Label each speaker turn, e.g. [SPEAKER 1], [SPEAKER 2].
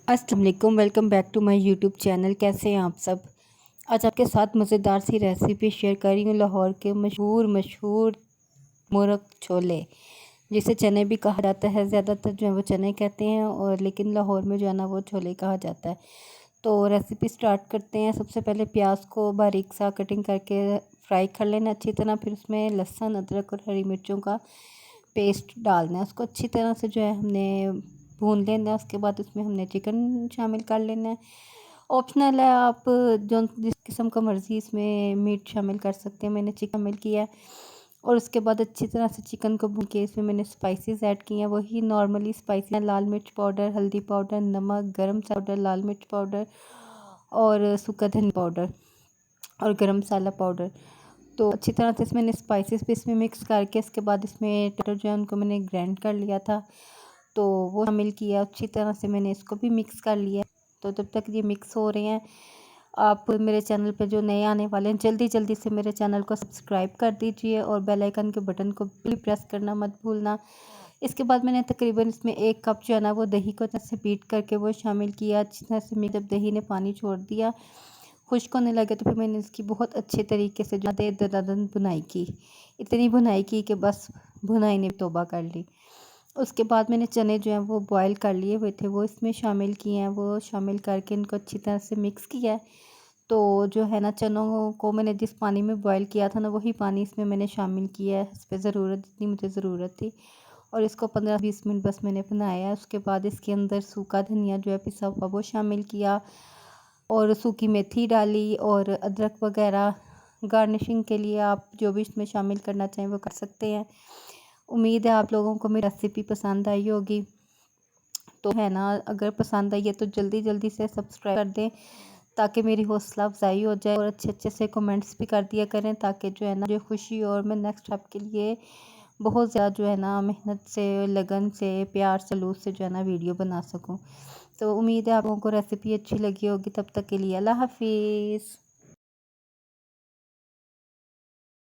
[SPEAKER 1] अस्सलाम वालेकुम, welcome back to my YouTube channel. कैसे हैं आप सब। आज आपके साथ मज़ेदार सी रेसिपी शेयर कर रही हूँ। लाहौर के मशहूर मशहूर मुर्ग छोले, जिसे चने भी कहा जाता है। ज़्यादातर जो है वो चने कहते हैं, और लेकिन लाहौर में जो है ना वो छोले कहा जाता है। तो रेसिपी स्टार्ट करते हैं। सबसे पहले प्याज को बारीक सा कटिंग करके फ्राई कर लेना अच्छी तरह। फिर उसमें लहसुन, अदरक और हरी मिर्चों का पेस्ट डालना है। उसको अच्छी तरह से जो है हमने भून लेना है। उसके बाद उसमें हमने चिकन शामिल कर लेना है। ऑप्शनल है, आप जो जिस किस्म का मर्ज़ी इसमें मीट शामिल कर सकते हैं। मैंने चिकन शामिल किया है। और उसके बाद अच्छी तरह से चिकन को भून के इसमें मैंने स्पाइसेस ऐड किए हैं। वही नॉर्मली स्पाइसी, लाल मिर्च पाउडर, हल्दी पाउडर, नमक, गरम पाउडर, लाल मिर्च पाउडर और सूखा धनिया पाउडर और गरम मसाला पाउडर। तो अच्छी तरह से इसमें स्पाइसेस भी इसमें मिक्स करके, इसके बाद इसमें टमाटर जो है उनको मैंने ग्राइंड कर लिया था, तो वो शामिल किया। अच्छी तरह से मैंने इसको भी मिक्स कर लिया। तो जब तक ये मिक्स हो रहे हैं, आप मेरे चैनल पे जो नए आने वाले हैं, जल्दी जल्दी से मेरे चैनल को सब्सक्राइब कर दीजिए और बेल आइकन के बटन को भी प्रेस करना मत भूलना। इसके बाद मैंने तकरीबन इसमें 1 कप जो है ना वो दही को अच्छे से बीट करके वो शामिल किया। अच्छी तरह से जब दही ने पानी छोड़ दिया, खुश्क होने लगे, तो फिर मैंने इसकी बहुत अच्छे तरीके से जो ददन बुनाई की। इतनी बुनाई की कि बस बुनाई ने तौबा कर ली। उसके बाद मैंने चने जो हैं वो बॉयल कर लिए हुए थे, वो इसमें शामिल किए हैं। वो शामिल करके इनको अच्छी तरह से मिक्स किया है। तो जो है ना, चनों को मैंने जिस पानी में बॉयल किया था ना, वही पानी इसमें मैंने शामिल किया है, इस पे ज़रूरत जितनी मुझे ज़रूरत थी। और इसको 15-20 मिनट बस मैंने बनाया है। उसके बाद इसके अंदर सूखा धनिया जो है पिसा हुआ वो शामिल किया, और सूखी मेथी डाली और अदरक वगैरह। गार्निशिंग के लिए आप जो भी इसमें शामिल करना चाहें वो कर सकते हैं। उम्मीद है आप लोगों को मेरी रेसिपी पसंद आई होगी। तो है ना, अगर पसंद आई है तो जल्दी जल्दी से सब्सक्राइब कर दें, ताकि मेरी हौसला अफजाई हो जाए। और अच्छे अच्छे से कमेंट्स भी कर दिया करें, ताकि जो है ना मुझे खुशी, और मैं नेक्स्ट आपके लिए बहुत ज़्यादा जो है ना मेहनत से, लगन से, प्यार सलूक से जो है ना वीडियो बना सकूं। तो उम्मीद है आप लोगों को रेसिपी अच्छी लगी होगी। तब तक के लिए अल्लाह हाफिज़।